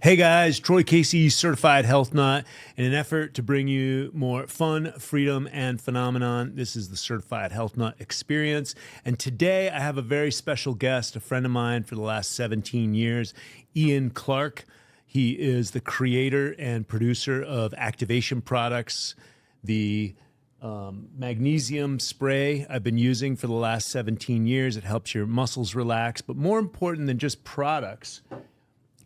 Hey guys, Troy Casey, certified health nut. In an effort to bring you more fun, freedom, and phenomenon, this is the Certified Health Nut Experience. And today I have a very special guest, a friend of mine for the last 17 years, Ian Clark. He is the creator and producer of activation products, the magnesium spray I've been using for the last 17 years. It helps your muscles relax, but more important than just products,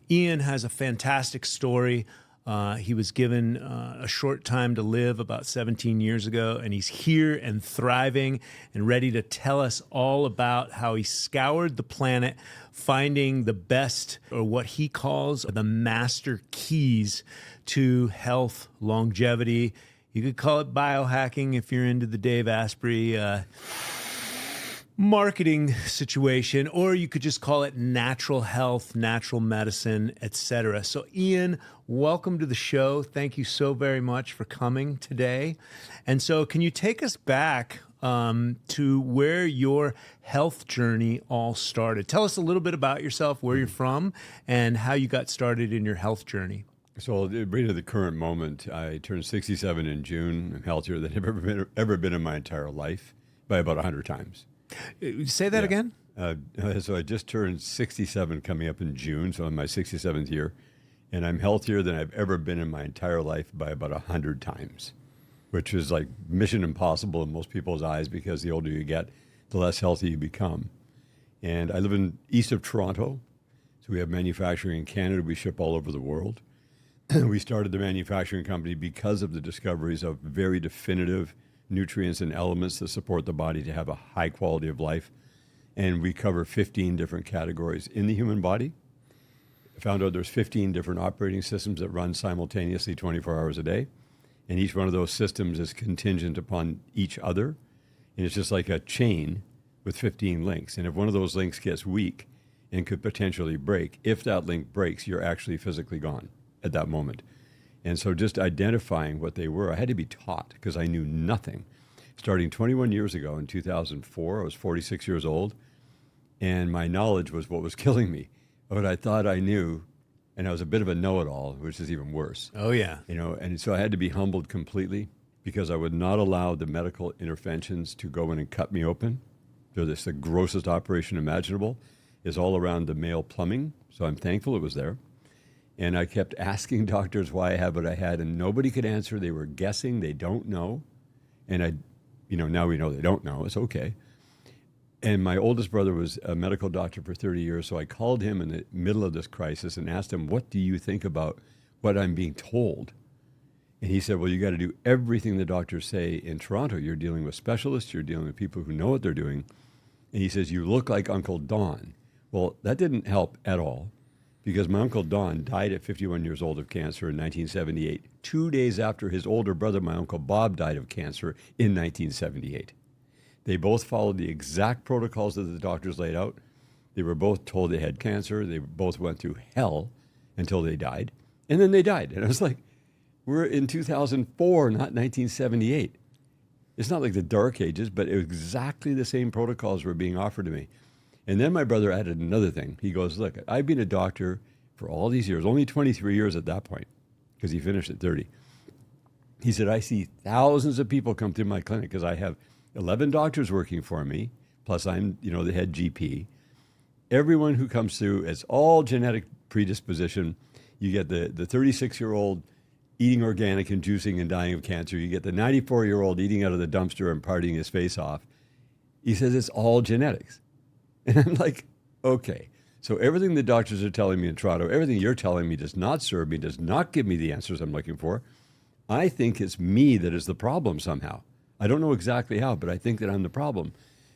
Ian has a fantastic story. He was given a short time to live about 17 years ago, and he's here and thriving and ready to tell us all about how he scoured the planet, finding the best, or what he calls the master keys to health, longevity. You could call it biohacking if you're into the Dave Asprey marketing situation, or you could just call it natural health, natural medicine, etc. So Ian, welcome to the show. Thank you so very much for coming today. And so can you take us back to where your health journey all started? Tell us a little bit about yourself, where you're from, and how you got started in your health journey. So right at the current moment, I turned 67 in June. I'm healthier than I've ever been in my entire life by about 100 times. Say that again? So I just turned 67 coming up in June, so I'm in my 67th year, and I'm healthier than I've ever been in my entire life by about 100 times, which is like mission impossible in most people's eyes because the older you get, the less healthy you become. And I live in east of Toronto, so we have manufacturing in Canada. We ship all over the world. We started the manufacturing company because of the discoveries of very definitive nutrients and elements that support the body to have a high quality of life. And we cover 15 different categories in the human body. I found out there's 15 different operating systems that run simultaneously 24 hours a day. And each one of those systems is contingent upon each other. And it's just like a chain with 15 links. And if one of those links gets weak and could potentially break, if that link breaks, you're actually physically gone at that moment. And so just identifying what they were, I had to be taught because I knew nothing. Starting 21 years ago in 2004, I was 46 years old, and my knowledge was what was killing me. What I thought I knew, and I was a bit of a know-it-all, which is even worse. Oh, yeah. And so I had to be humbled completely because I would not allow the medical interventions to go in and cut me open. So this, the grossest operation imaginable, is all around the male plumbing, so I'm thankful it was there. And I kept asking doctors why I had what I had, and nobody could answer. They were guessing. They don't know. And now we know they don't know. It's okay. And my oldest brother was a medical doctor for 30 years, so I called him in the middle of this crisis and asked him, what do you think about what I'm being told? And he said, well, you got to do everything the doctors say. In Toronto, you're dealing with specialists. You're dealing with people who know what they're doing. And he says, you look like Uncle Don. Well, that didn't help at all, because my Uncle Don died at 51 years old of cancer in 1978, 2 days after his older brother, my Uncle Bob, died of cancer in 1978. They both followed the exact protocols that the doctors laid out. They were both told they had cancer. They both went through hell until they died. And then they died. And I was like, we're in 2004, not 1978. It's not like the dark ages, but exactly the same protocols were being offered to me. And then my brother added another thing. He goes, look, I've been a doctor for all these years, only 23 years at that point, because he finished at 30. He said, I see thousands of people come through my clinic because I have 11 doctors working for me, plus I'm, the head GP. Everyone who comes through, it's all genetic predisposition. You get the 36-year-old eating organic and juicing and dying of cancer. You get the 94-year-old eating out of the dumpster and partying his face off. He says it's all genetics. And I'm like, okay. So everything the doctors are telling me in Toronto, everything you're telling me does not serve me, does not give me the answers I'm looking for. I think it's me that is the problem somehow. I don't know exactly how, but I think that I'm the problem.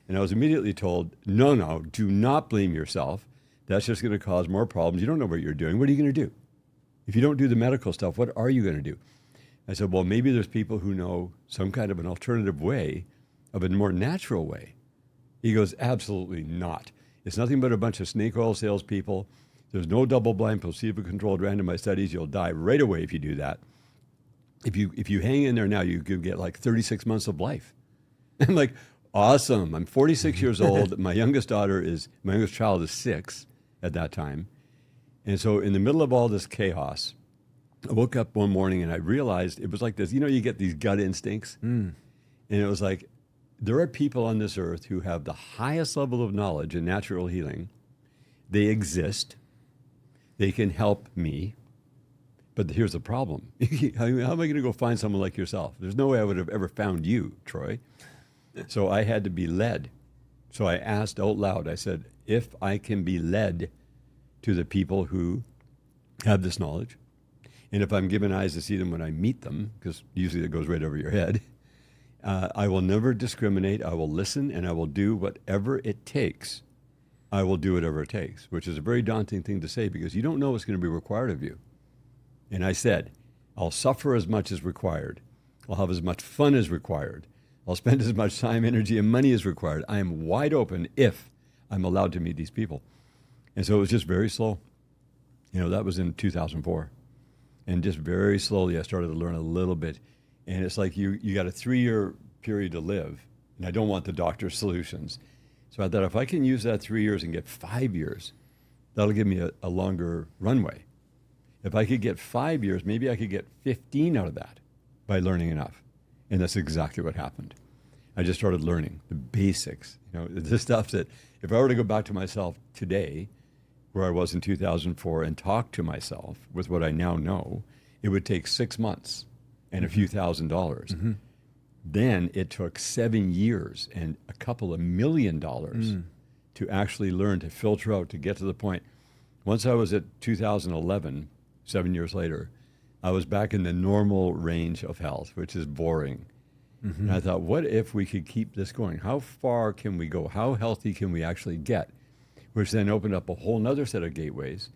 And I was immediately told, no, do not blame yourself. That's just going to cause more problems. You don't know what you're doing. What are you going to do? If you don't do the medical stuff, what are you going to do? I said, well, maybe there's people who know some kind of an alternative way, of a more natural way. He goes, absolutely not. It's nothing but a bunch of snake oil salespeople. There's no double-blind, placebo-controlled randomized studies. You'll die right away if you do that. If you hang in there now, you could get like 36 months of life. I'm like, awesome. I'm 46 years old. My youngest child is 6 at that time. And so in the middle of all this chaos, I woke up one morning and I realized it was like this. You know, you get these gut instincts. And it was like, there are people on this earth who have the highest level of knowledge in natural healing. They exist. They can help me. But here's the problem. How am I going to go find someone like yourself? There's no way I would have ever found you, Troy. So I had to be led. So I asked out loud, I said, if I can be led to the people who have this knowledge, and if I'm given eyes to see them when I meet them, because usually it goes right over your head, I will never discriminate. I will listen, and I will do whatever it takes. I will do whatever it takes, which is a very daunting thing to say because you don't know what's going to be required of you. And I said, I'll suffer as much as required. I'll have as much fun as required. I'll spend as much time, energy, and money as required. I am wide open if I'm allowed to meet these people. And so it was just very slow. You know, that was in 2004. And just very slowly I started to learn a little bit. And it's like you got a 3-year period to live. And I don't want the doctor's solutions. So I thought if I can use that 3 years and get 5 years, that'll give me a longer runway. If I could get 5 years, maybe I could get 15 out of that by learning enough. And that's exactly what happened. I just started learning the basics. You know, the stuff that if I were to go back to myself today, where I was in 2004, and talk to myself with what I now know, it would take 6 months and a few $1,000s. Mm-hmm. Then it took 7 years and a couple of $1 million to actually learn to filter out, to get to the point. Once I was at 2011, 7 years later, I was back in the normal range of health, which is boring. Mm-hmm. And I thought, what if we could keep this going? How far can we go? How healthy can we actually get? Which then opened up a whole nother set of gateways,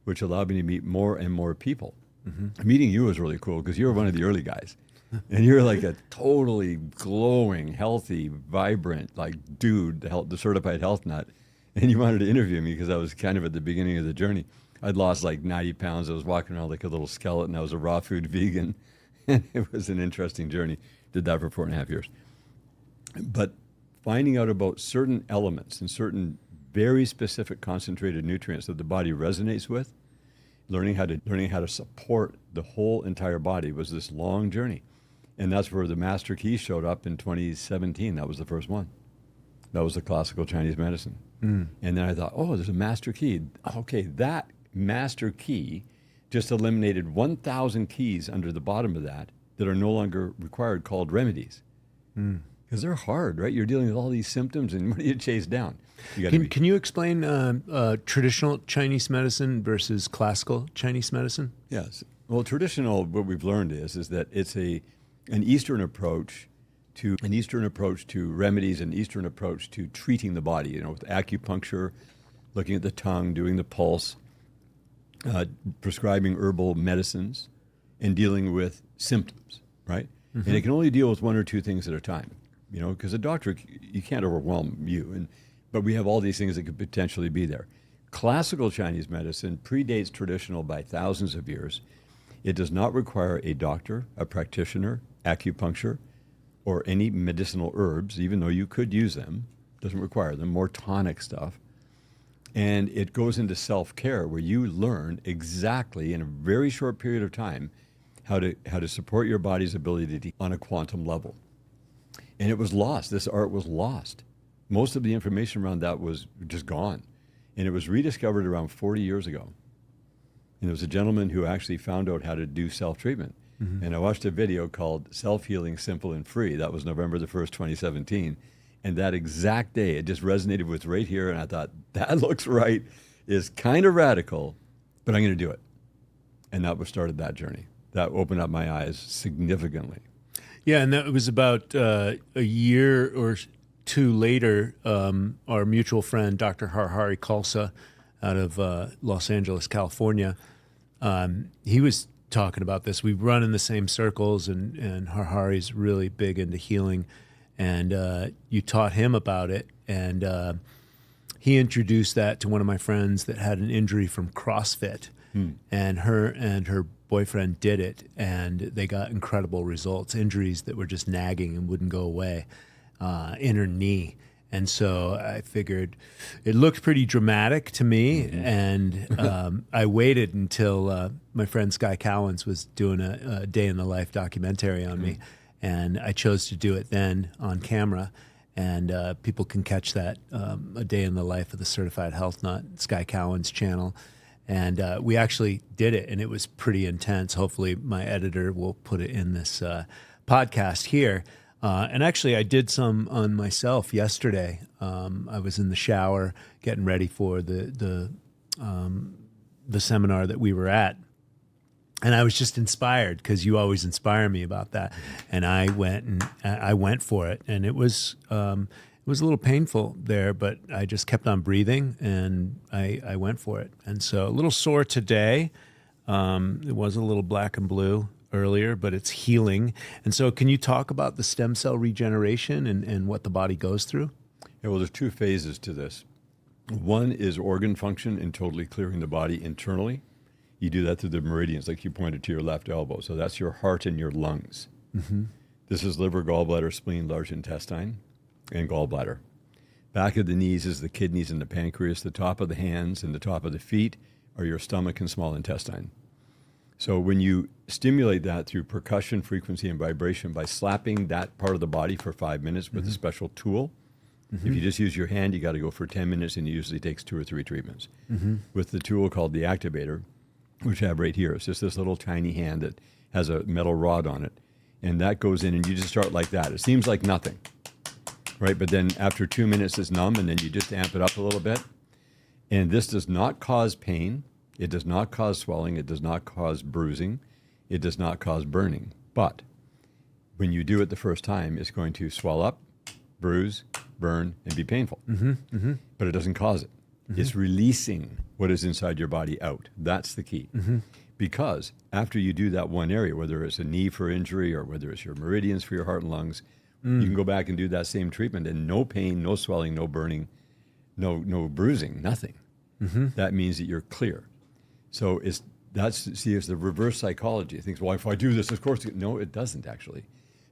which allowed me to meet more and more people. Mm-hmm. Meeting you was really cool because you were one of the early guys. And you're like a totally glowing, healthy, vibrant, like dude, the certified health nut. And you wanted to interview me because I was kind of at the beginning of the journey. I'd lost like 90 pounds. I was walking around like a little skeleton. I was a raw food vegan. And it was an interesting journey. Did that for 4.5 years. But finding out about certain elements and certain very specific concentrated nutrients that the body resonates with, learning how to support the whole entire body was this long journey. And that's where the master key showed up in 2017. That was the first one. That was the classical Chinese medicine. And then I thought, oh, there's a master key. Okay, that master key just eliminated 1,000 keys under the bottom of that are no longer required, called remedies. Because they're hard, right? You're dealing with all these symptoms, and what do you chase down? Can you explain traditional Chinese medicine versus classical Chinese medicine? Yes. Well, traditional, what we've learned is that it's an Eastern approach to remedies, an Eastern approach to treating the body. You know, with acupuncture, looking at the tongue, doing the pulse, prescribing herbal medicines, and dealing with symptoms, right? Mm-hmm. And it can only deal with one or two things at a time, you know, because a doctor, you can't overwhelm you. But we have all these things that could potentially be there. Classical Chinese medicine predates traditional by thousands of years. It does not require a doctor, a practitioner, acupuncture, or any medicinal herbs, even though you could use them. It doesn't require them, more tonic stuff. And it goes into self-care where you learn exactly in a very short period of time how to support your body's ability to on a quantum level. And it was lost. This art was lost. Most of the information around that was just gone. And it was rediscovered around 40 years ago. And there was a gentleman who actually found out how to do self-treatment. Mm-hmm. And I watched a video called Self-Healing Simple and Free. That was November the 1st, 2017. And that exact day, it just resonated with right here. And I thought, that looks right. It's kind of radical, but I'm going to do it. And that was started that journey. That opened up my eyes significantly. Yeah, and that was about a year or two later, our mutual friend, Dr. Harhari Khalsa, out of Los Angeles, California, he was talking about this. We run in the same circles, and Harhari's really big into healing, and you taught him about it, and he introduced that to one of my friends that had an injury from CrossFit, and her boyfriend did it, and they got incredible results, injuries that were just nagging and wouldn't go away, in her knee. And so I figured it looked pretty dramatic to me. And I waited until my friend Sky Cowens was doing a day in the life documentary on me. And I chose to do it then on camera. And people can catch that, a day in the life of the Certified Health Nut, Sky Cowens channel. And we actually did it, and it was pretty intense. Hopefully my editor will put it in this podcast here. And actually, I did some on myself yesterday. I was in the shower getting ready for the seminar that we were at, and I was just inspired because you always inspire me about that. And I went for it, and it was a little painful there, but I just kept on breathing, and I went for it. And so a little sore today. It was a little black and blue earlier, but it's healing. And so can you talk about the stem cell regeneration and what the body goes through? Yeah, well, there's two phases to this. One is organ function and totally clearing the body internally. You do that through the meridians, like you pointed to your left elbow. So that's your heart and your lungs. This is liver, gallbladder, spleen, large intestine, and gallbladder. Back of the knees is the kidneys and the pancreas. The top of the hands and the top of the feet are your stomach and small intestine. So when you stimulate that through percussion, frequency, and vibration by slapping that part of the body for 5 minutes with a special tool, if you just use your hand, you got to go for 10 minutes, and it usually takes 2 or 3 treatments. With the tool called the activator, which I have right here, it's just this little tiny hand that has a metal rod on it, and that goes in, and you just start like that. It seems like nothing, right? But then after 2 minutes, it's numb, and then you just amp it up a little bit. And this does not cause pain. It does not cause swelling. It does not cause bruising. It does not cause burning. But when you do it the first time, it's going to swell up, bruise, burn, and be painful. But it doesn't cause it. It's releasing what is inside your body out. That's the key. Because after you do that one area, whether it's a knee for injury or whether it's your meridians for your heart and lungs, you can go back and do that same treatment, and no pain, no swelling, no burning, no bruising, nothing. That means that you're clear. So it's the reverse psychology. It thinks, well, if I do this, of course, no, it doesn't actually.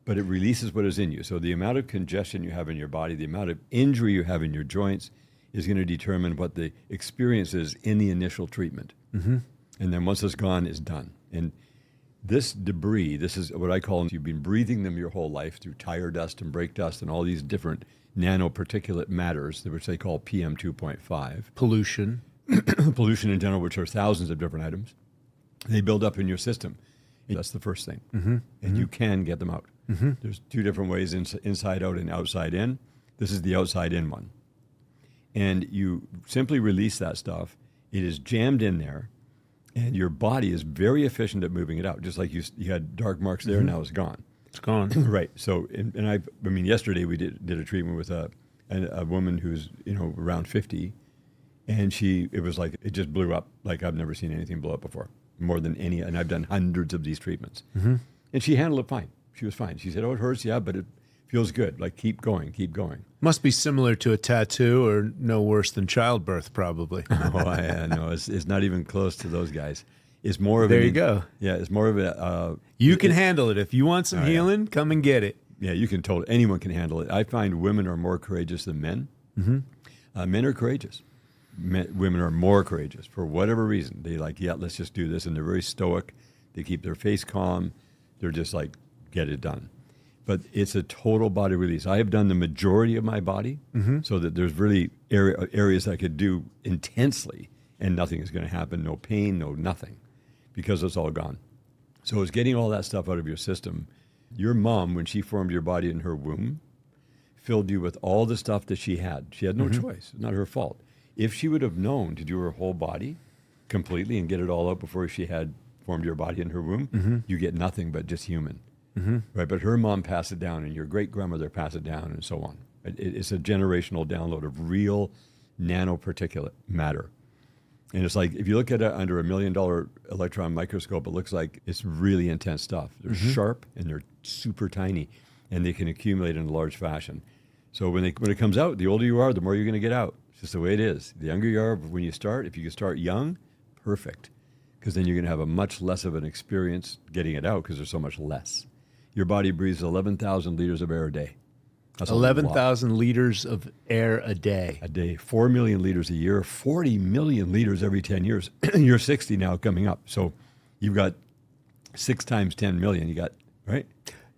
But it releases what is in you. So the amount of congestion you have in your body, the amount of injury you have in your joints is going to determine what the experience is in the initial treatment. And then once it's gone, it's done. And this debris, this is what I call, you've been breathing them your whole life through tire dust and brake dust and all these different nanoparticulate matters, which they call PM 2.5. Pollution. Pollution in general, which are thousands of different items. They build up in your system. That's the first thing. And you can get them out. There's 2 different ways, inside out and outside in. This is the outside in one. And you simply release that stuff. It is jammed in there, and your body is very efficient at moving it out. Just like you had dark marks there, now it's gone. It's gone. Right. So, yesterday we did a treatment with a woman who's around 50, and it was like it just blew up like I've never seen anything blow up before, more than any. And I've done hundreds of these treatments, and she handled it fine. She was fine. She said, "Oh, it hurts, yeah, but it feels good. Like keep going, keep going." Must be similar to a tattoo, or no worse than childbirth, probably. No, it's not even close to those guys. It's more of there you go. Yeah, it's more of a. You can handle it. If you want some healing, come and get it. Yeah, you can anyone can handle it. I find women are more courageous than men. Men are courageous. Women are more courageous for whatever reason. They let's just do this, and they're very stoic. They keep their face calm. They're just like, get it done. But it's a total body release. I have done the majority of my body, so that there's really areas I could do intensely, and nothing is going to happen. No pain, no nothing, because it's all gone. So it's getting all that stuff out of your system. Your mom, when she formed your body in her womb, filled you with all the stuff that she had. She had no choice. It's not her fault. If she would have known to do her whole body completely and get it all out before she had formed your body in her womb, you get nothing but just human. Right? But her mom passed it down, and your great-grandmother passed it down, and so on. It's a generational download of real nanoparticulate matter. And it's like, if you look at it under $1 million electron microscope, it looks like it's really intense stuff. They're sharp, and they're super tiny, and they can accumulate in a large fashion. So when it comes out, the older you are, the more you're going to get out. It's just the way it is. The younger you are when you start, if you can start young, perfect. Because then you're going to have a much less of an experience getting it out because there's so much less. Your body breathes 11,000 liters of air a day. That's a lot. 11,000 liters of air a day. A day, 4 million liters a year, 40 million liters every 10 years. You're 60 now coming up. So you've got 6 times 10 million. You got, right?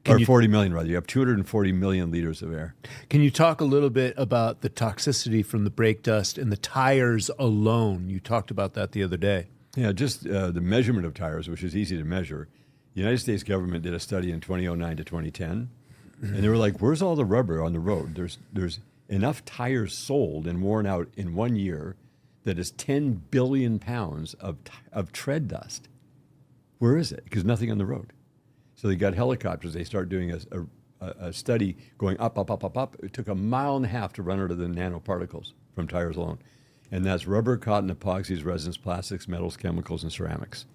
Or 40 million rather. You have 240 million liters of air. Can you talk a little bit about the toxicity from the brake dust and the tires alone? You talked about that the other day. Yeah, just the measurement of tires, which is easy to measure. The United States government did a study in 2009 to 2010, and they were like, where's all the rubber on the road? There's enough tires sold and worn out in 1 year that is 10 billion pounds of tread dust. Where is it? Because nothing on the road. So they got helicopters. They start doing a study going up, up, up, up, up. It took 1.5 miles to run out of the nanoparticles from tires alone. And that's rubber, cotton, epoxies, resins, plastics, metals, chemicals, and ceramics.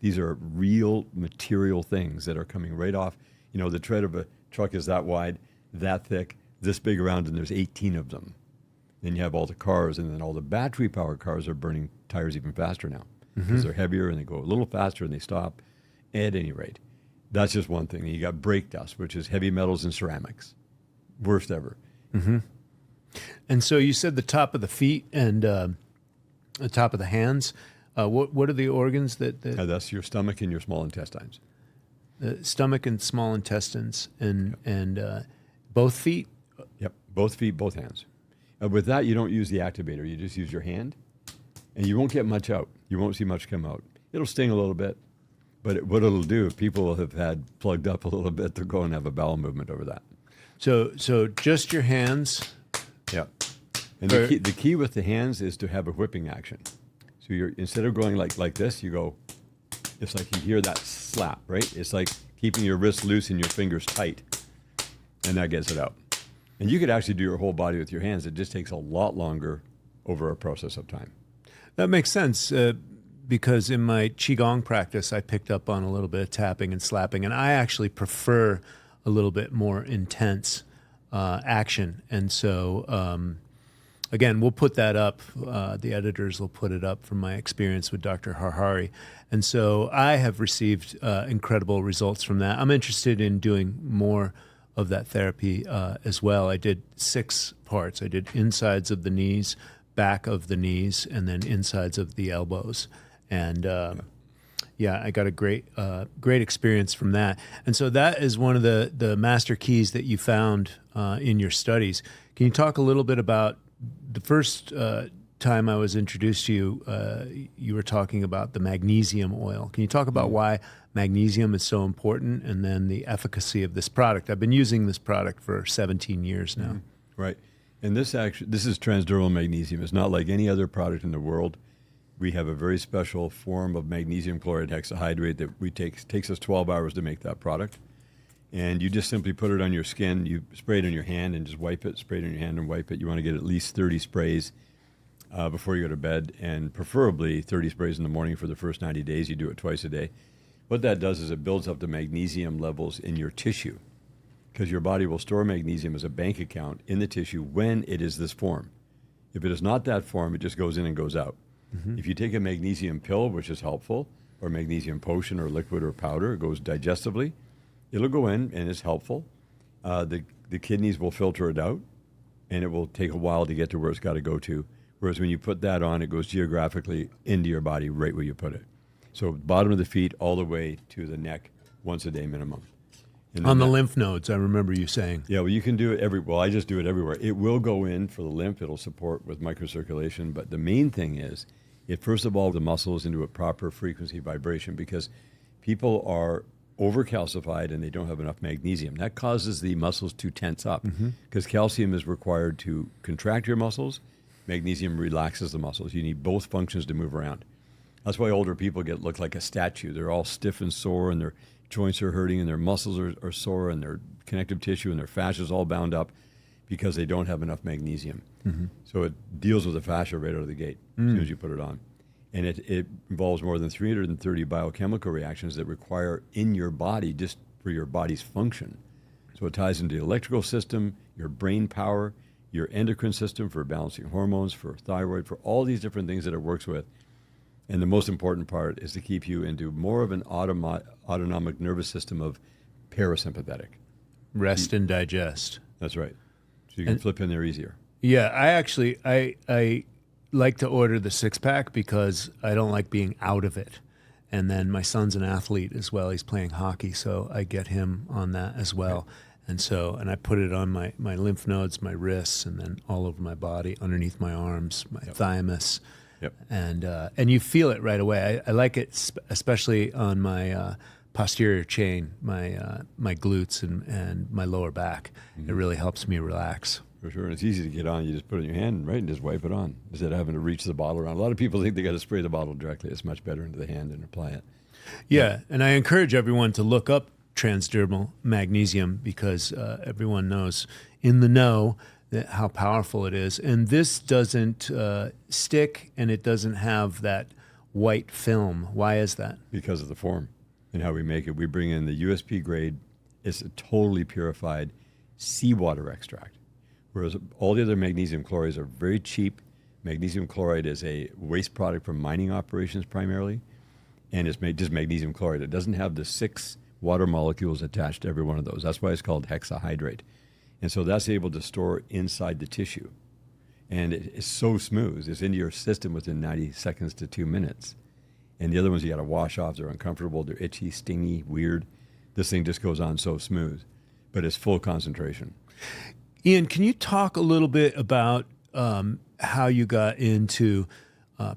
These are real material things that are coming right off. You know, the tread of a truck is that wide, that thick, this big around, and there's 18 of them. Then you have all the cars, and then all the battery-powered cars are burning tires even faster now because they're heavier and they go a little faster and they stop. At any rate, that's just one thing. You got brake dust, which is heavy metals and ceramics. Worst ever. And so you said the top of the feet and the top of the hands. What are the organs that That's your stomach and your small intestines. the stomach and small intestines and both feet? Yep, both feet, both hands. With that, you don't use the activator. You just use your hand, and you won't get much out. You won't see much come out. It'll sting a little bit, but what it'll do, if people have had plugged up a little bit, they'll go and have a bowel movement over that. So just your hands. Yeah. And the key with the hands is to have a whipping action. So you're instead of going like this, you go, it's like you hear that slap, right? It's like keeping your wrists loose and your fingers tight, and that gets it out. And you could actually do your whole body with your hands. It just takes a lot longer over a process of time. That makes sense because in my Qigong practice, I picked up on a little bit of tapping and slapping, and I actually prefer a little bit more intense action. And so, again, we'll put that up. The editors will put it up from my experience with Dr. Harhari. And so I have received incredible results from that. I'm interested in doing more of that therapy as well. I did 6 parts. I did insides of the knees, back of the knees, and then insides of the elbows. And yeah, I got a great experience from that. And so that is one of the master keys that you found in your studies. Can you talk a little bit about the first time I was introduced to you, you were talking about the magnesium oil. Can you talk about why magnesium is so important and then the efficacy of this product? I've been using this product for 17 years now. Right. And this is transdermal magnesium. It's not like any other product in the world. We have a very special form of magnesium chloride hexahydrate that takes us 12 hours to make that product. And you just simply put it on your skin. You spray it on your hand and just wipe it. Spray it on your hand and wipe it. You want to get at least 30 sprays before you go to bed, and preferably 30 sprays in the morning for the first 90 days. You do it twice a day. What that does is it builds up the magnesium levels in your tissue, because your body will store magnesium as a bank account in the tissue when it is this form. If it is not that form, it just goes in and goes out. If you take a magnesium pill, which is helpful, or magnesium potion or liquid or powder, it goes digestively. It'll go in and it's helpful. The kidneys will filter it out, and it will take a while to get to where it's got to go to. Whereas when you put that on, it goes geographically into your body right where you put it. So bottom of the feet all the way to the neck, once a day minimum. On the lymph nodes, I remember you saying. Yeah, well, you can do it well, I just do it everywhere. It will go in for the lymph. It'll support with microcirculation. But the main thing is, it first of all, the muscles into a proper frequency vibration, because people are overcalcified and they don't have enough magnesium. That causes the muscles to tense up, because calcium is required to contract your muscles. Magnesium relaxes the muscles. You need both functions to move around. That's why older people look like a statue. They're all stiff and sore, and their joints are hurting, and their muscles are sore, and their connective tissue and their fascia is all bound up because they don't have enough magnesium. So it deals with the fascia right out of the gate as soon as you put it on. And it involves more than 330 biochemical reactions that require in your body just for your body's function. So it ties into the electrical system, your brain power, your endocrine system for balancing hormones, for thyroid, for all these different things that it works with. And the most important part is to keep you into more of an autonomic nervous system of parasympathetic. Rest and digest. That's right. So you can flip in there easier. Yeah, I like to order the 6-pack because I don't like being out of it. And then my son's an athlete as well. He's playing hockey, so I get him on that as well. Okay. And I put it on my lymph nodes, my wrists, and then all over my body, underneath my arms, my thymus. Yep. And you feel it right away. I like it especially on my posterior chain, my glutes and my lower back. It really helps me relax. For sure. And it's easy to get on. You just put it in your hand, right, and just wipe it on instead of having to reach the bottle around. A lot of people think they got to spray the bottle directly. It's much better into the hand and apply it. Yeah, and I encourage everyone to look up transdermal magnesium because everyone knows in the know that how powerful it is. And this doesn't stick, and it doesn't have that white film. Why is that? Because of the form and how we make it. We bring in the USP grade. It's a totally purified seawater extract. Whereas all the other magnesium chlorides are very cheap. Magnesium chloride is a waste product from mining operations primarily, and it's made just magnesium chloride. It doesn't have the 6 water molecules attached to every one of those. That's why it's called hexahydrate. And so that's able to store inside the tissue. And it's so smooth. It's into your system within 90 seconds to 2 minutes. And the other ones you got to wash off. They're uncomfortable. They're itchy, stingy, weird. This thing just goes on so smooth, but it's full concentration. Ian, can you talk a little bit about how you got into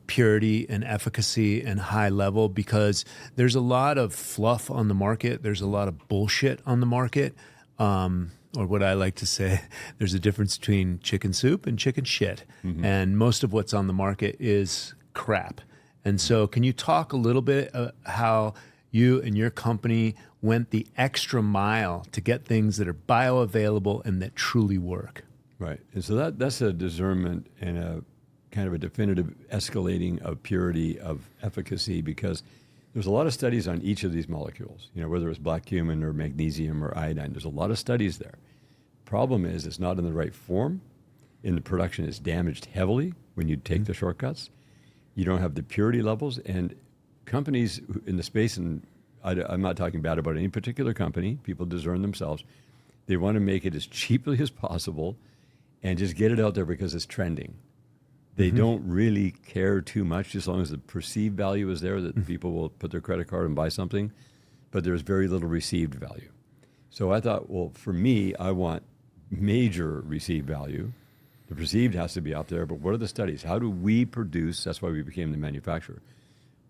purity and efficacy and high level? Because there's a lot of fluff on the market. There's a lot of bullshit on the market. Or what I like to say, there's a difference between chicken soup and chicken shit. Mm-hmm. And most of what's on the market is crap. And so can you talk a little bit how you and your company went the extra mile to get things that are bioavailable and that truly work? Right. And so that's a discernment and a kind of a definitive escalating of purity, of efficacy, because there's a lot of studies on each of these molecules, whether it's black cumin or magnesium or iodine. There's a lot of studies there. Problem is it's not in the right form. In the production, it's damaged heavily when you take the shortcuts. You don't have the purity levels. And companies in the space, and I'm not talking bad about any particular company, people discern themselves. They want to make it as cheaply as possible and just get it out there because it's trending. They don't really care too much as long as the perceived value is there, that people will put their credit card and buy something, but there's very little received value. So I thought, well, for me, I want major received value. The perceived has to be out there, but what are the studies? How do we produce, that's why we became the manufacturer,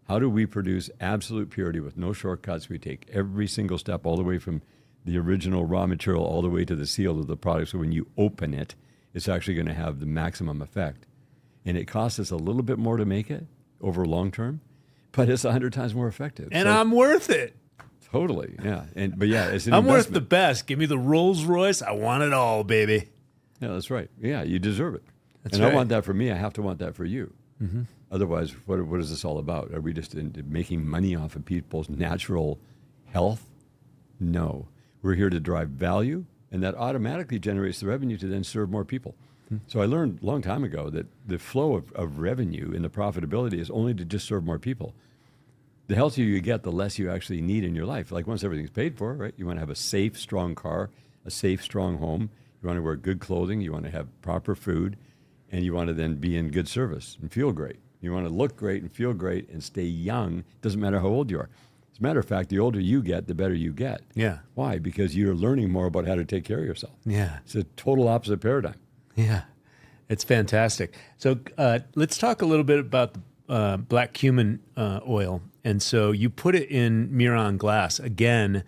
how do we produce absolute purity with no shortcuts? We take every single step all the way from the original raw material all the way to the seal of the product, so when you open it, it's actually going to have the maximum effect. And it costs us a little bit more to make it over long term, but it's 100 times more effective. And so, I'm worth it. Totally, yeah. But yeah, it's an I'm investment. worth the best. Give me the Rolls Royce. I want it all, baby. Yeah, that's right. Yeah, you deserve it. That's and right. I want that for me. I have to want that for you. Mm-hmm. Otherwise, what is this all about? Are we just into making money off of people's natural health? No. We're here to drive value, and that automatically generates the revenue to then serve more people. So I learned a long time ago that the flow of revenue and the profitability is only to just serve more people. The healthier you get, the less you actually need in your life. Like once everything's paid for, right? You want to have a safe, strong car, a safe, strong home. You want to wear good clothing. You want to have proper food. And you want to then be in good service and feel great. You want to look great and feel great and stay young. Doesn't matter how old you are. As a matter of fact, the older you get, the better you get. Yeah. Why? Because you're learning more about how to take care of yourself. Yeah. It's a total opposite paradigm. Yeah, it's fantastic. So let's talk a little bit about the black cumin oil. And so you put it in Miron glass. Again,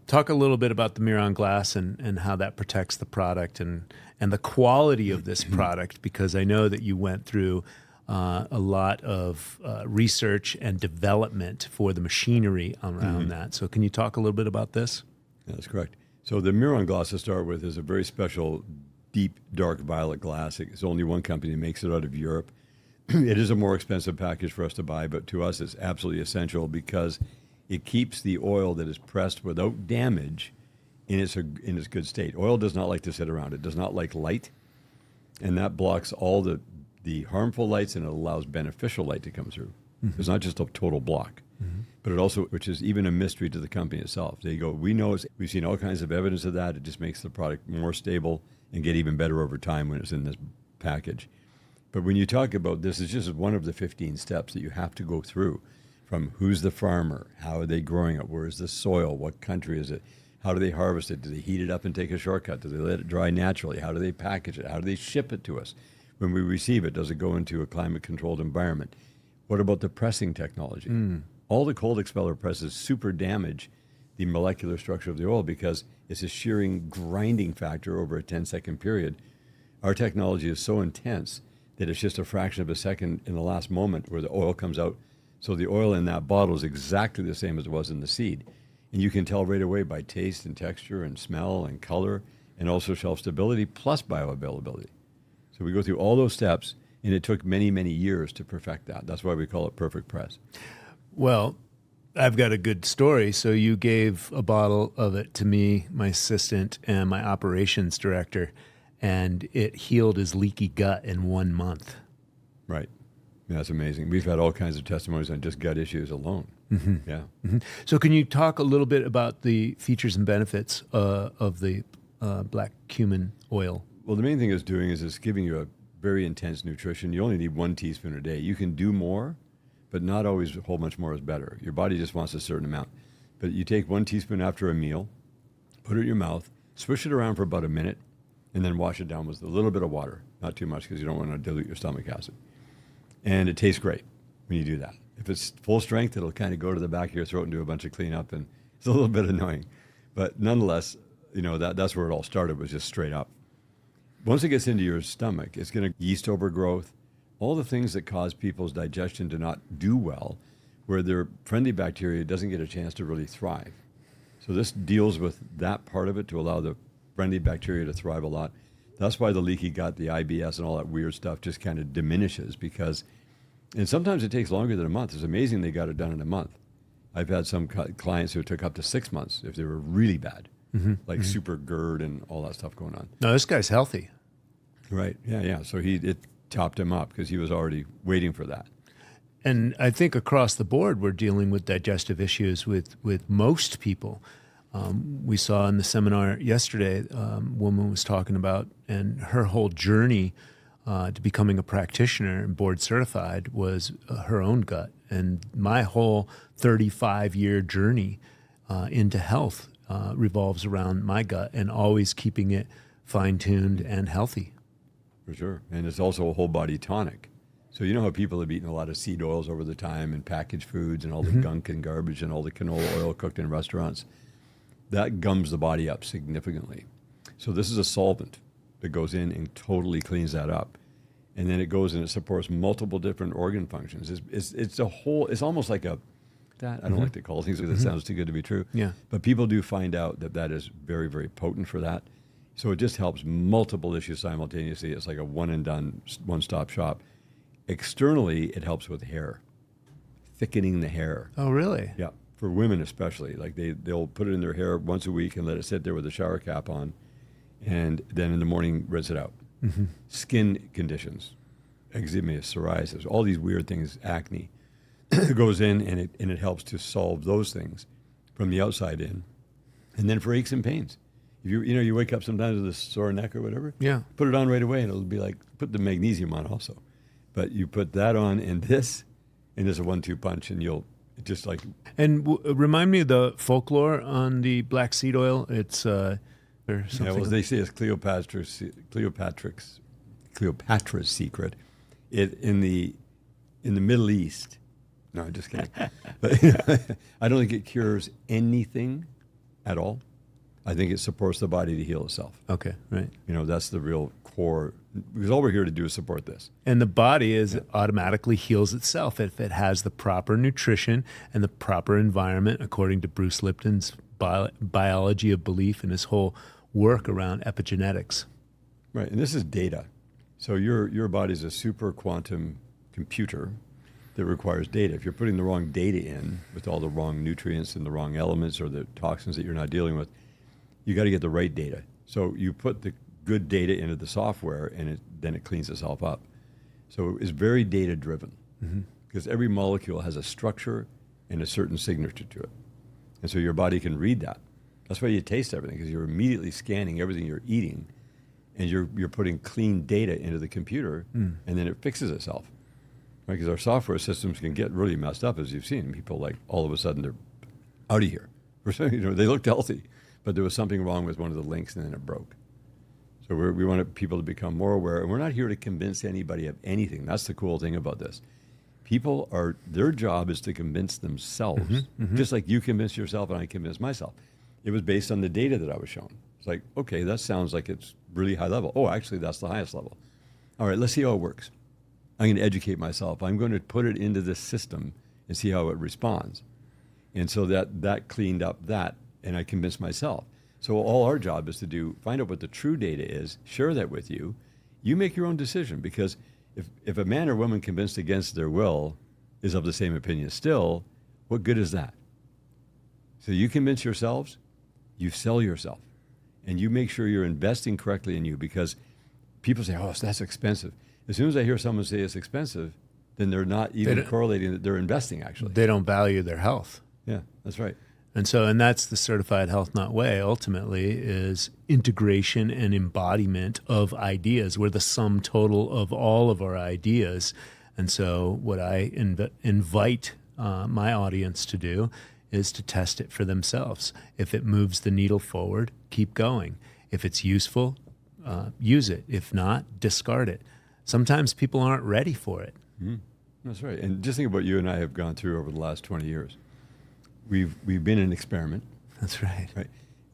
talk a little bit about the Miron glass and how that protects the product and the quality of this product, because I know that you went through a lot of research and development for the machinery around that. So can you talk a little bit about this? Yeah, that's correct. So the Miron glass to start with is a very special deep, dark violet glass. It's only one company that makes it out of Europe. It is a more expensive package for us to buy, but to us it's absolutely essential because it keeps the oil that is pressed without damage in its good state. Oil does not like to sit around. It does not like light, and that blocks all the harmful lights, and it allows beneficial light to come through. It's not just a total block. But it also, which is even a mystery to the company itself. They go, we know, we've seen all kinds of evidence of that. It just makes the product more stable and get even better over time when it's in this package. But when you talk about this, it's just one of the 15 steps that you have to go through, from who's the farmer, how are they growing it, where is the soil, what country is it, how do they harvest it, do they heat it up and take a shortcut, do they let it dry naturally, how do they package it, how do they ship it to us? When we receive it, does it go into a climate-controlled environment? What about the pressing technology? All the cold expeller presses super damage the molecular structure of the oil because it's a shearing grinding factor over a 10-second period. Our technology is so intense that it's just a fraction of a second in the last moment where the oil comes out. So the oil in that bottle is exactly the same as it was in the seed. And you can tell right away by taste and texture and smell and color and also shelf stability plus bioavailability. So we go through all those steps, and it took many, many years to perfect that. That's why we call it perfect press. Well, I've got a good story. So you gave a bottle of it to me, my assistant, and my operations director, and it healed his leaky gut in 1 month. Right. Yeah, that's amazing. We've had all kinds of testimonies on just gut issues alone. Yeah. So can you talk a little bit about the features and benefits of the black cumin oil? Well, the main thing it's doing is it's giving you a very intense nutrition. You only need 1 teaspoon a day. You can do more, but not always a whole much more is better. Your body just wants a certain amount. But you take 1 teaspoon after a meal, put it in your mouth, swish it around for about a minute, and then wash it down with a little bit of water. Not too much because you don't want to dilute your stomach acid. And it tastes great when you do that. If it's full strength, it'll kind of go to the back of your throat and do a bunch of cleanup, and it's a little bit annoying. But nonetheless, that's where it all started, was just straight up. Once it gets into your stomach, it's going to yeast overgrowth, all the things that cause people's digestion to not do well, where their friendly bacteria doesn't get a chance to really thrive. So this deals with that part of it to allow the friendly bacteria to thrive a lot. That's why the leaky gut, the IBS, and all that weird stuff just kind of diminishes because, and sometimes it takes longer than a month. It's amazing they got it done in a month. I've had some clients who took up to 6 months if they were really bad, like super GERD and all that stuff going on. No, this guy's healthy. Right. Yeah. So it topped him up because he was already waiting for that. And I think across the board, we're dealing with digestive issues with most people. We saw in the seminar yesterday, a woman was talking about, and her whole journey to becoming a practitioner and board certified was her own gut. And my whole 35-year journey into health revolves around my gut and always keeping it fine-tuned and healthy. For sure. And it's also a whole body tonic. So you know how people have eaten a lot of seed oils over the time and packaged foods and all the gunk and garbage and all the canola oil cooked in restaurants. That gums the body up significantly. So this is a solvent that goes in and totally cleans that up. And then it goes and it supports multiple different organ functions. It's almost like I don't like to call things because it sounds too good to be true. Yeah. But people do find out that is very, very potent for that. So it just helps multiple issues simultaneously. It's like a one and done, one-stop shop. Externally, it helps with hair, thickening the hair. Oh, really? Yeah, for women especially. Like they'll put it in their hair once a week and let it sit there with a shower cap on, and then in the morning rinse it out. Skin conditions, eczema, psoriasis, all these weird things, acne, it goes in and it helps to solve those things from the outside in. And then for aches and pains. If you wake up sometimes with a sore neck or whatever, Yeah. put it on right away and it'll be like, put the magnesium on also. But you put that on and this, and there's a 1-2 punch and you'll just like... And remind me of the folklore on the black seed oil. It's or something. Yeah, well, they say it's Cleopatra's secret. In the Middle East. No, I'm just kidding. But I don't think it cures anything at all. I think it supports the body to heal itself. Okay, right. That's the real core, because all we're here to do is support this. And the body automatically heals itself if it has the proper nutrition and the proper environment, according to Bruce Lipton's biology of belief and his whole work around epigenetics. Right, and this is data. So your body's a super quantum computer that requires data. If you're putting the wrong data in with all the wrong nutrients and the wrong elements or the toxins that you're not dealing with, you got to get the right data. So you put the good data into the software and then it cleans itself up. So it's very data driven because every molecule has a structure and a certain signature to it. And so your body can read that. That's why you taste everything, because you're immediately scanning everything you're eating and you're putting clean data into the computer, and then it fixes itself. Right? Because our software systems can get really messed up, as you've seen. People like all of a sudden they're out of here. They looked healthy, but there was something wrong with one of the links, and then it broke. So we want people to become more aware, and we're not here to convince anybody of anything. That's the cool thing about this. Their job is to convince themselves, just like you convince yourself and I convince myself. It was based on the data that I was shown. It's like, okay, that sounds like it's really high level. Oh, actually, that's the highest level. All right, let's see how it works. I'm going to educate myself. I'm going to put it into this system and see how it responds. And so that cleaned up that, and I convinced myself. So all our job is to find out what the true data is, share that with you. You make your own decision, because if a man or woman convinced against their will is of the same opinion still, what good is that? So you convince yourselves, you sell yourself, and you make sure you're investing correctly in you, because people say, oh, that's expensive. As soon as I hear someone say it's expensive, then they're not even correlating that they're investing, actually. They don't value their health. Yeah, that's right. And that's the certified health nut way, ultimately, is integration and embodiment of ideas. We're the sum total of all of our ideas. And so what I invite my audience to do is to test it for themselves. If it moves the needle forward, keep going. If it's useful, use it. If not, discard it. Sometimes people aren't ready for it. That's right. And just think about you and I have gone through over the last 20 years. We've been an experiment. That's right.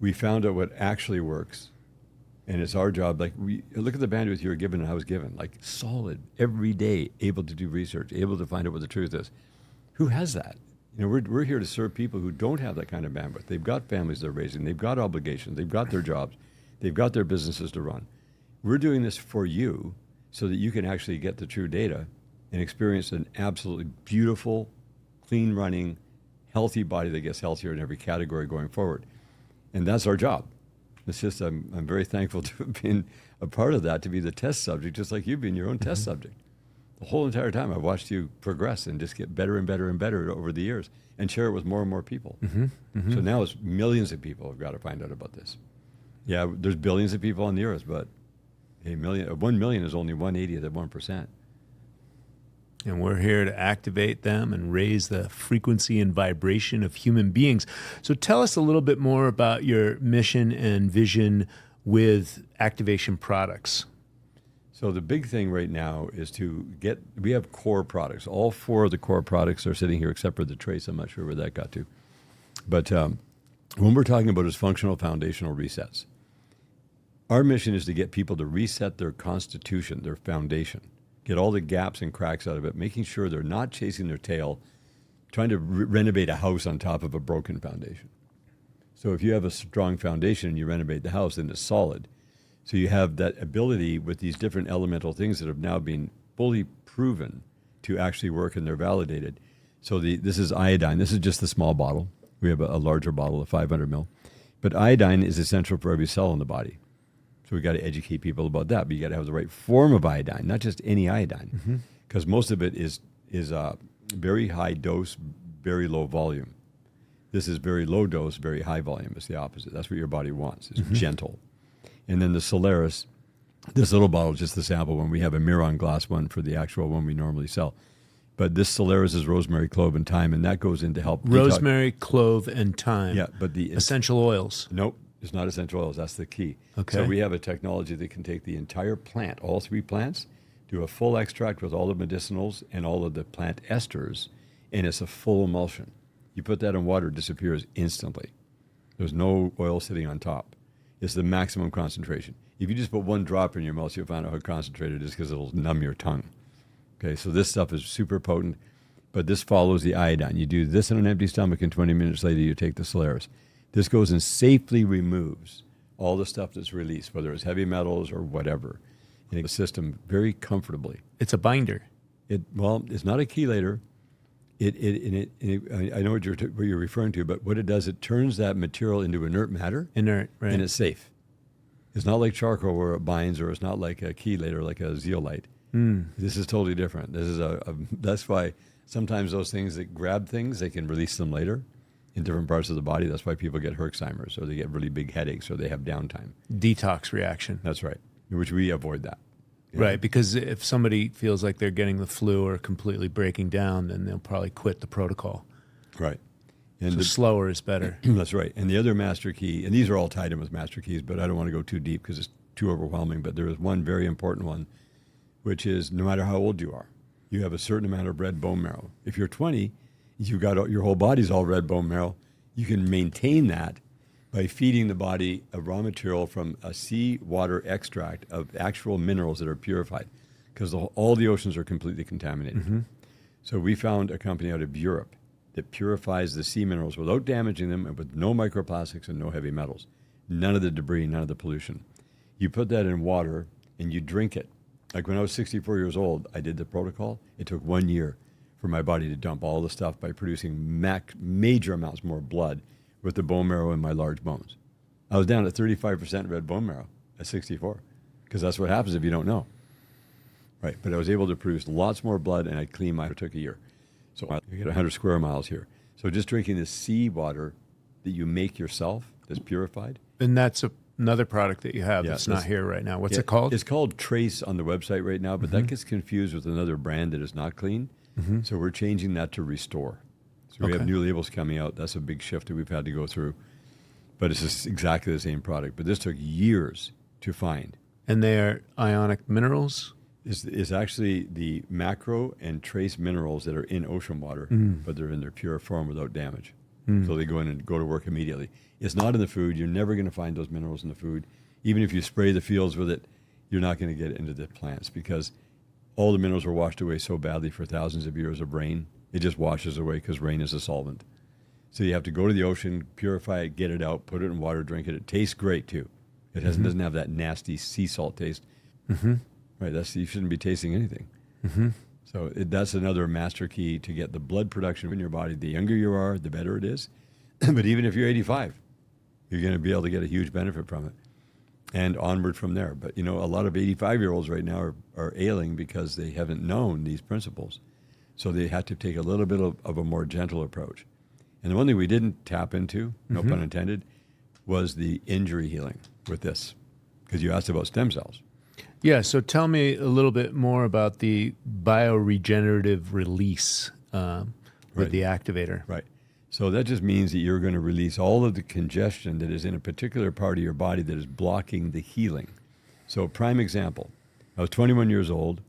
We found out what actually works, and it's our job. Like, look at the bandwidth you were given and I was given. Like, solid, every day, able to do research, able to find out what the truth is. Who has that? We're here to serve people who don't have that kind of bandwidth. They've got families they're raising. They've got obligations. They've got their jobs. They've got their businesses to run. We're doing this for you so that you can actually get the true data and experience an absolutely beautiful, clean running, healthy body that gets healthier in every category going forward. And that's our job. It's just, I'm very thankful to have been a part of that, to be the test subject, just like you've been your own test subject. The whole entire time I've watched you progress and just get better and better and better over the years, and share it with more and more people. So now it's millions of people have got to find out about this. Yeah, there's billions of people on the earth, but 1 million is only 1/80th of 1%. And we're here to activate them and raise the frequency and vibration of human beings. So tell us a little bit more about your mission and vision with activation products. So the big thing right now is we have core products. All 4 of the core products are sitting here, except for the trace. I'm not sure where that got to. But when we're talking about is functional foundational resets, our mission is to get people to reset their constitution, their foundation. Get all the gaps and cracks out of it, making sure they're not chasing their tail, trying to renovate a house on top of a broken foundation. So if you have a strong foundation and you renovate the house, then it's solid. So you have that ability with these different elemental things that have now been fully proven to actually work, and they're validated. So this is iodine. This is just the small bottle. We have a larger bottle of 500 ml. But iodine is essential for every cell in the body. So we got to educate people about that. But you got to have the right form of iodine, not just any iodine, because most of it is very high dose, very low volume. This is very low dose, very high volume. It's the opposite. That's what your body wants. It's gentle. And then the Solaris, this little bottle is just the sample one. We have a Miron glass one for the actual one we normally sell. But this Solaris is rosemary, clove, and thyme, and that goes in to help. Rosemary, clove, and thyme. Yeah, but the essential oils. Nope. It's not essential oils. That's the key. Okay. So we have a technology that can take the entire plant, all 3 plants, do a full extract with all the medicinals and all of the plant esters, and it's a full emulsion. You put that in water, it disappears instantly. There's no oil sitting on top. It's the maximum concentration. If you just put 1 drop in your mouth, you'll find out how concentrated it is, because it'll numb your tongue. Okay, so this stuff is super potent, but this follows the iodine. You do this on an empty stomach, and 20 minutes later you take the Solaris. This goes and safely removes all the stuff that's released, whether it's heavy metals or whatever, in the system very comfortably. It's a binder. It's not a chelator. I know what you're referring to, but what it does, it turns that material into inert matter. Inert, right. And it's safe. It's not like charcoal where it binds, or it's not like a chelator, like a zeolite. This is totally different. This is that's why sometimes those things that grab things, they can release them later in different parts of the body. That's why people get Herxheimer's, or they get really big headaches, or they have downtime. Detox reaction. That's right. which we avoid that. Right, because if somebody feels like they're getting the flu or completely breaking down, then they'll probably quit the protocol. Right. And So slower is better. that's right. And the other master key, and these are all tied in with master keys, but I don't want to go too deep because it's too overwhelming. But there is one very important one, which is no matter how old you are, you have a certain amount of red bone marrow. If you're 20, you've got your whole body's all red bone marrow. You can maintain that by feeding the body a raw material from a seawater extract of actual minerals that are purified, because all the oceans are completely contaminated. Mm-hmm. So we found a company out of Europe that purifies the sea minerals without damaging them and with no microplastics and no heavy metals. None of the debris, none of the pollution. You put that in water and you drink it. Like when I was 64 years old, I did the protocol. It took 1 year for my body to dump all the stuff by producing major amounts more blood with the bone marrow in my large bones. I was down at 35% red bone marrow at 64, because that's what happens if you don't know. Right, but I was able to produce lots more blood, and I cleaned it took a year. So I get 100 square miles here. So just drinking the seawater that you make yourself, that's purified. And that's another product that you have that's not this- here right now. What's it called? It's called Trace on the website right now, but that gets confused with another brand that is not clean. So we're changing that to Restore. So we have new labels coming out. That's a big shift that we've had to go through. But it's just exactly the same product. But this took years to find. And they are ionic minerals? Is actually the macro and trace minerals that are in ocean water, but they're in their pure form without damage. So they go in and go to work immediately. It's not in the food. You're never going to find those minerals in the food. Even if you spray the fields with it, you're not going to get it into the plants, because all the minerals were washed away so badly for thousands of years of rain. It just washes away because rain is a solvent. So you have to go to the ocean, purify it, get it out, put it in water, drink it. It tastes great too. It doesn't have that nasty sea salt taste. Right, you shouldn't be tasting anything. So that's another master key to get the blood production in your body. The younger you are, the better it is. But even if you're 85, you're going to be able to get a huge benefit from it, and onward from there. But, a lot of 85-year-olds right now are ailing because they haven't known these principles. So they had to take a little bit of a more gentle approach. And the one thing we didn't tap into, no pun intended, was the injury healing with this, because you asked about stem cells. Yeah, so tell me a little bit more about the bioregenerative release with the activator. Right. So that just means that you're going to release all of the congestion that is in a particular part of your body that is blocking the healing. So prime example, I was 21 years old,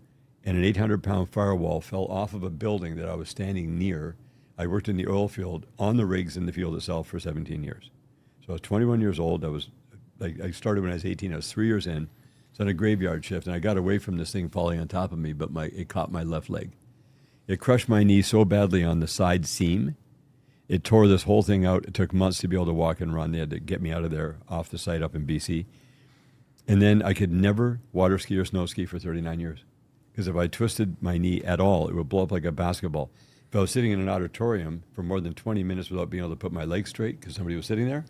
and an 800-pound firewall fell off of a building that I was standing near. I worked in the oil field, on the rigs in the field itself, for 17 years. So I was 21 years old. I started when I was 18. I was 3 years in. So on a graveyard shift, and I got away from this thing falling on top of me, but it caught my left leg. It crushed my knee so badly on the side seam, it tore this whole thing out. It took months to be able to walk and run. They had to get me out of there, off the site up in BC. And then I could never water ski or snow ski for 39 years. Because if I twisted my knee at all, it would blow up like a basketball. If I was sitting in an auditorium for more than 20 minutes without being able to put my legs straight because somebody was sitting there,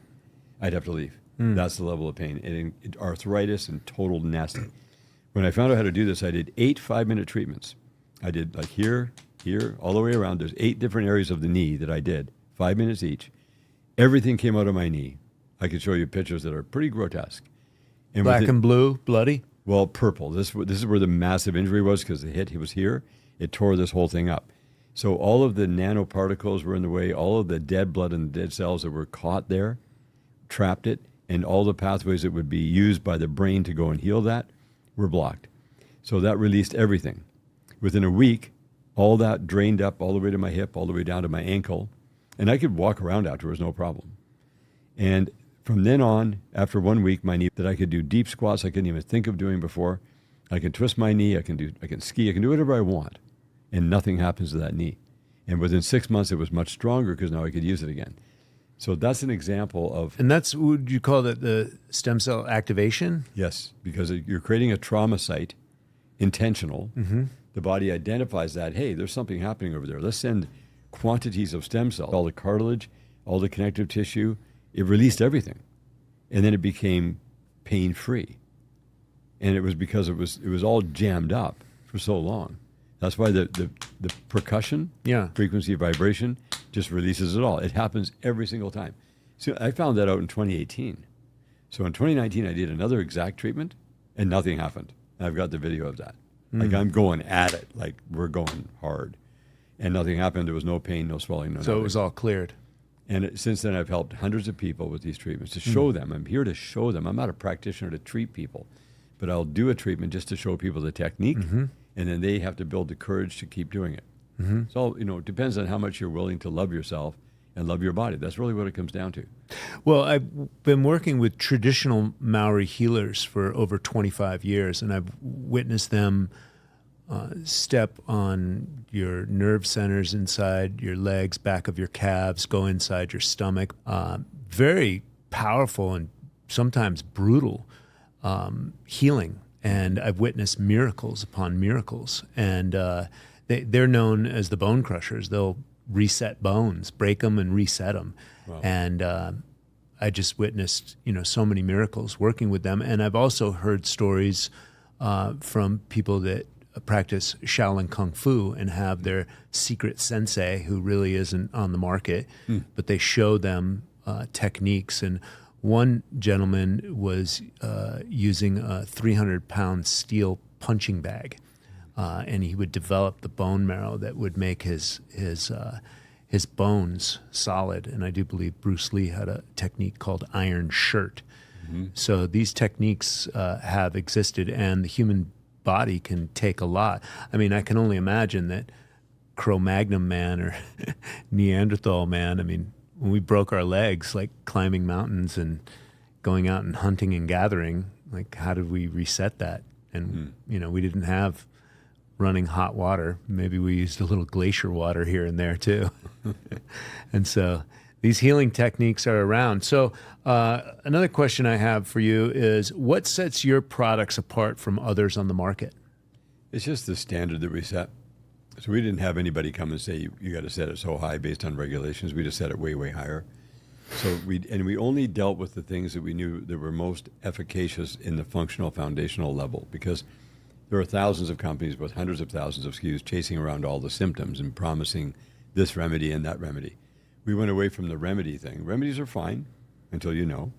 I'd have to leave. That's the level of pain. And arthritis and total nasty. When I found out how to do this, I did 8 5-minute treatments. I did like here, all the way around. There's 8 different areas of the knee that I did, 5 minutes each. Everything came out of my knee. I could show you pictures that are pretty grotesque. And Black and blue, bloody? Well, purple. This is where the massive injury was, because the hit was here. It tore this whole thing up. So all of the nanoparticles were in the way. All of the dead blood and dead cells that were caught there trapped it, and all the pathways that would be used by the brain to go and heal that were blocked. So that released everything. Within a week, all that drained up all the way to my hip, all the way down to my ankle, and I could walk around afterwards, no problem. And from then on, after 1 week, my knee, that I could do deep squats I couldn't even think of doing before. I can twist my knee, I can ski, I can do whatever I want, and nothing happens to that knee. And within 6 months, it was much stronger because now I could use it again. So that's an example of... And that's, would you call that the stem cell activation? Yes, because you're creating a trauma site, intentional. The body identifies that, hey, there's something happening over there. Let's send quantities of stem cells, all the cartilage, all the connective tissue. It released everything. And then it became pain-free. And it was because it was all jammed up for so long. That's why the percussion, frequency, vibration, just releases it all. It happens every single time. So I found that out in 2018. So in 2019, I did another exact treatment, and nothing happened. I've got the video of that. Like I'm going at it, like we're going hard, and nothing happened. There was no pain, no swelling, no So nothing. it was all cleared. And since then, I've helped hundreds of people with these treatments to show them. I'm here to show them. I'm not a practitioner to treat people, but I'll do a treatment just to show people the technique, and then they have to build the courage to keep doing it. So, it depends on how much you're willing to love yourself and love your body. That's really what it comes down to. Well, I've been working with traditional Maori healers for over 25 years, and I've witnessed them step on your nerve centers inside your legs, back of your calves, go inside your stomach. Very powerful and sometimes brutal healing. And I've witnessed miracles upon miracles. And they're known as the bone crushers. They'll reset bones, break them and reset them. Wow. And I just witnessed, so many miracles working with them. And I've also heard stories from people that practice Shaolin Kung Fu and have their secret sensei who really isn't on the market, but they show them techniques. And one gentleman was using a 300-pound steel punching bag, and he would develop the bone marrow that would make his bones solid. And I do believe Bruce Lee had a technique called Iron Shirt. So these techniques have existed, and the human body can take a lot. I mean, I can only imagine that Cro-Magnon man or Neanderthal man, I mean, when we broke our legs, like climbing mountains and going out and hunting and gathering, like how did we reset that? And, we didn't have running hot water. Maybe we used a little glacier water here and there too. And so these healing techniques are around. So another question I have for you is, what sets your products apart from others on the market? It's just the standard that we set. So we didn't have anybody come and say, you got to set it so high based on regulations. We just set it way, way higher. So we only dealt with the things that we knew that were most efficacious in the functional foundational level, because there are thousands of companies with hundreds of thousands of SKUs chasing around all the symptoms and promising this remedy and that remedy. We went away from the remedy thing. Remedies are fine until you know.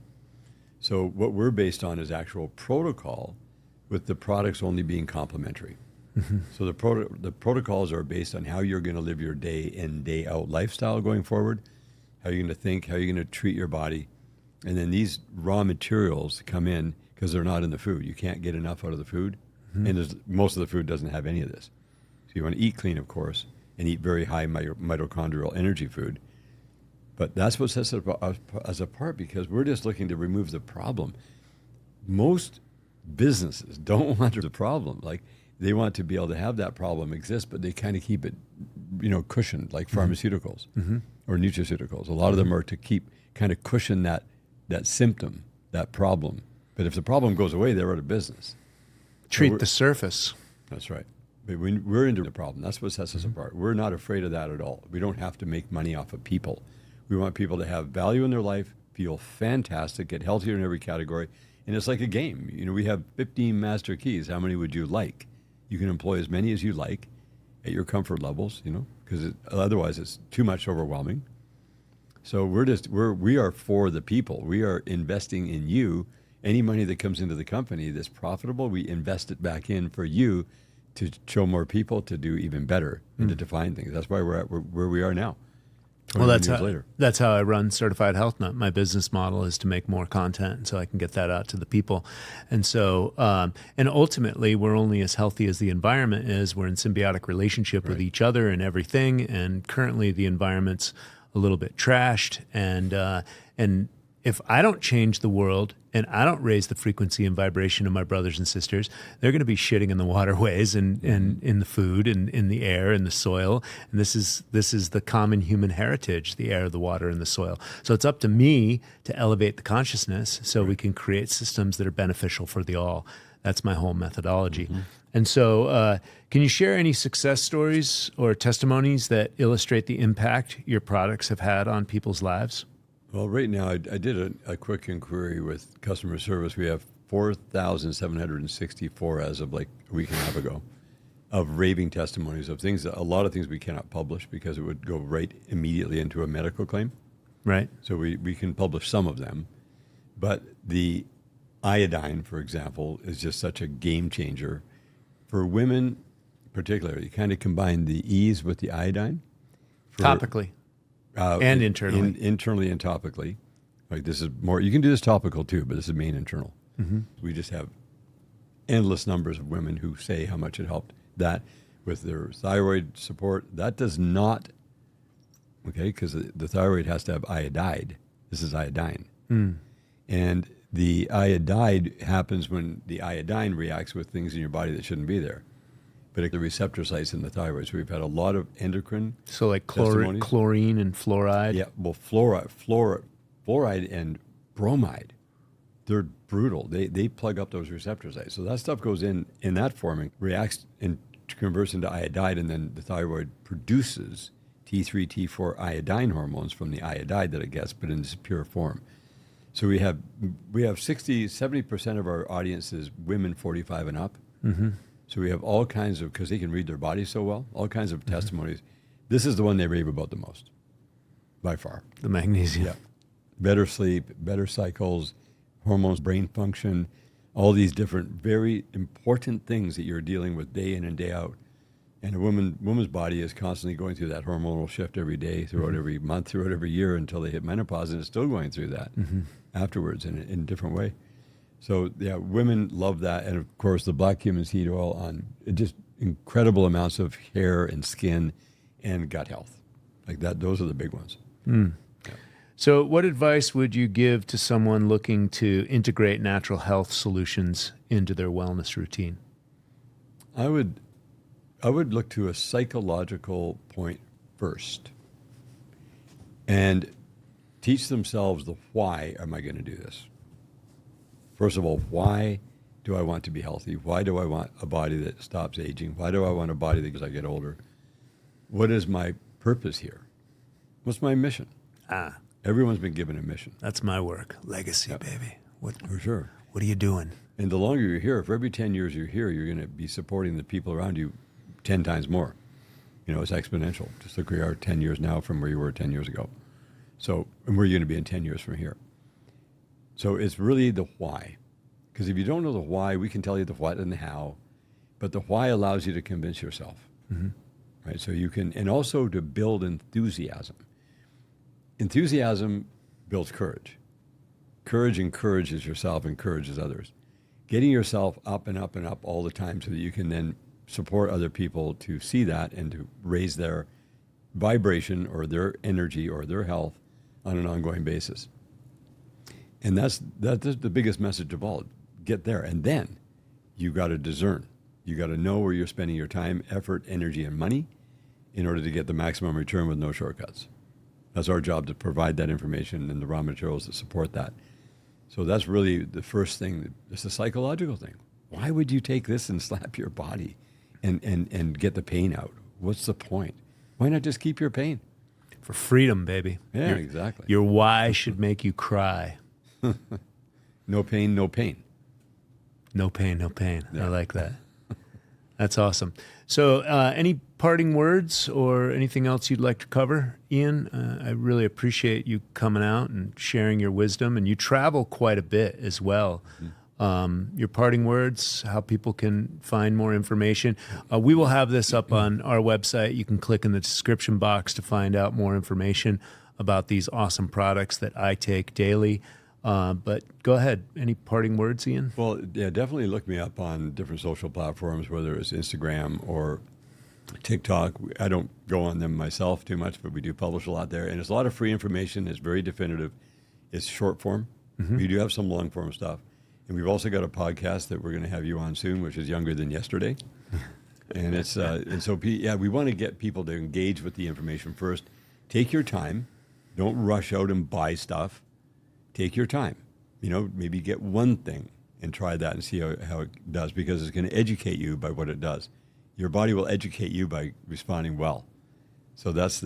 So what we're based on is actual protocol, with the products only being complementary. So the protocols are based on how you're going to live your day in, day out lifestyle going forward, how you're going to think, how you're going to treat your body. And then these raw materials come in because they're not in the food. You can't get enough out of the food. And most of the food doesn't have any of this. So you want to eat clean, of course, and eat very high mitochondrial energy food. But that's what sets us apart, because we're just looking to remove the problem. Most businesses don't want the problem. Like, they want to be able to have that problem exist, but they kind of keep it, cushioned, like pharmaceuticals or nutraceuticals. A lot of them are to keep kind of cushion that symptom, that problem. But if the problem goes away, they're out of business. Treat the surface. That's right. But we're into the problem. That's what sets us apart. We're not afraid of that at all. We don't have to make money off of people. We want people to have value in their life, feel fantastic, get healthier in every category. And it's like a game. We have 15 master keys. How many would you like? You can employ as many as you like at your comfort levels, because otherwise it's too much overwhelming. So we are for the people. We are investing in you. Any money that comes into the company that's profitable, we invest it back in for you to show more people, to do even better, and to define things. That's why we're at where we are now. Well, that's later. That's how I run Certified Health Nut. My business model is to make more content, so I can get that out to the people. And so, and ultimately, we're only as healthy as the environment is. We're in symbiotic relationship with each other and everything. And currently, the environment's a little bit trashed. And if I don't change the world and I don't raise the frequency and vibration of my brothers and sisters, they're going to be shitting in the waterways and in the food and in the air and the soil. And this is the common human heritage, the air, the water, and the soil. So it's up to me to elevate the consciousness so we can create systems that are beneficial for the all. That's my whole methodology. And so can you share any success stories or testimonies that illustrate the impact your products have had on people's lives? Well, right now, I did a quick inquiry with customer service. We have 4,764 as of like a week and a half ago of raving testimonies of things, a lot of things we cannot publish because it would go right immediately into a medical claim. Right. So we can publish some of them. But the iodine, for example, is just such a game changer. For women, particularly, you kind of combine the E's with the iodine. Topically and internally. Internally and topically. Like this is more, you can do this topical too, but this is main internal. We just have endless numbers of women who say how much it helped that with their thyroid support. That does not, okay, because the thyroid has to have iodide. This is iodine. And the iodide happens when the iodine reacts with things in your body that shouldn't be there. But the receptor sites in the thyroid. So we've had a lot of endocrine. So like testimonies. chlorine and fluoride? Yeah, well, fluoride and bromide, they're brutal. They plug up those receptor sites. So that stuff goes in that forming, reacts and converts into iodide, and then the thyroid produces T3, T4 iodine hormones from the iodide that it gets, but in this pure form. So we have 70% of our audience is women 45 and up. So we have all kinds of, because they can read their bodies so well, all kinds of testimonies. This is the one they rave about the most, by far. The magnesium. Yeah. Better sleep, better cycles, hormones, brain function, all these different very important things that you're dealing with day in and day out. And a woman's body is constantly going through that hormonal shift every day, throughout every month, throughout every year until they hit menopause, and it's still going through that afterwards in a different way. So yeah, women love that. And of course, the black cumin seed oil on just incredible amounts of hair and skin and gut health. Like that, those are the big ones. Yeah. So what advice would you give to someone looking to integrate natural health solutions into their wellness routine? I would look to a psychological point first and teach themselves the why am I going to do this? First of all, why do I want to be healthy? Why do I want a body that stops aging? Why do I want a body that as I get older? What is my purpose here? What's my mission? Everyone's been given a mission. That's my work. Legacy, baby. For sure. What are you doing? And the longer you're here, for every 10 years you're here, you're going to be supporting the people around you 10 times more. You know, it's exponential. Just look where you are 10 years now from where you were 10 years ago. So, and where you're going to be in 10 years from here. So it's really the why. Because if you don't know the why, we can tell you the what and the how, but the why allows you to convince yourself. Right? So you can, and also to build enthusiasm. Enthusiasm builds courage. Courage encourages yourself, encourages others. Getting yourself up and up and up all the time so that you can then support other people to see that and to raise their vibration or their energy or their health on an ongoing basis. And that's the biggest message of all. Get there. And then you got to discern. You got to know where you're spending your time, effort, energy, and money in order to get the maximum return with no shortcuts. That's our job, to provide that information and the raw materials that support that. So that's really the first thing. It's a psychological thing. Why would you take this and slap your body and get the pain out? What's the point? Why not just keep your pain? For freedom, baby. Yeah, exactly. Your why should make you cry. No pain, no pain. No pain, no pain. Yeah. I like that. That's awesome. So any parting words or anything else you'd like to cover, Ian? I really appreciate you coming out and sharing your wisdom. And you travel quite a bit as well. Your parting words, how people can find more information. We will have this up on our website. You can click in the description box to find out more information about these awesome products that I take daily. But go ahead. Any parting words, Ian? Well, yeah, definitely look me up on different social platforms, whether it's Instagram or TikTok. I don't go on them myself too much, but we do publish a lot there. And it's a lot of free information. It's very definitive. It's short form. We do have some long form stuff. And we've also got a podcast that we're going to have you on soon, which is Younger Than Yesterday. And it's and so we want to get people to engage with the information first. Take your time. Don't rush out and buy stuff. Take your time. You know, maybe get one thing and try that and see how it does, because it's going to educate you by what it does. Your body will educate you by responding well. So that's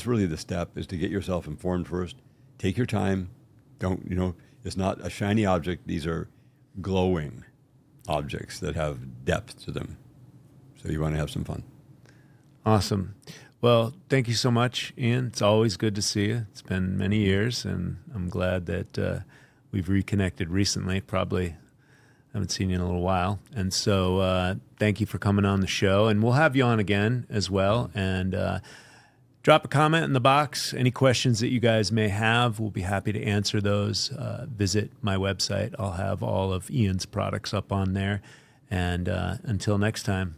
really the step, is to get yourself informed first. Take your time. Don't, it's not a shiny object. These are glowing objects that have depth to them. So you want to have some fun. Awesome. Well, thank you so much, Ian. It's always good to see you. It's been many years, and I'm glad that we've reconnected recently, probably Haven't seen you in a little while. And so thank you for coming on the show. And we'll have you on again as well. And drop a comment in the box. Any questions that you guys may have, we'll be happy to answer those. Visit my website. I'll have all of Ian's products up on there. And until next time.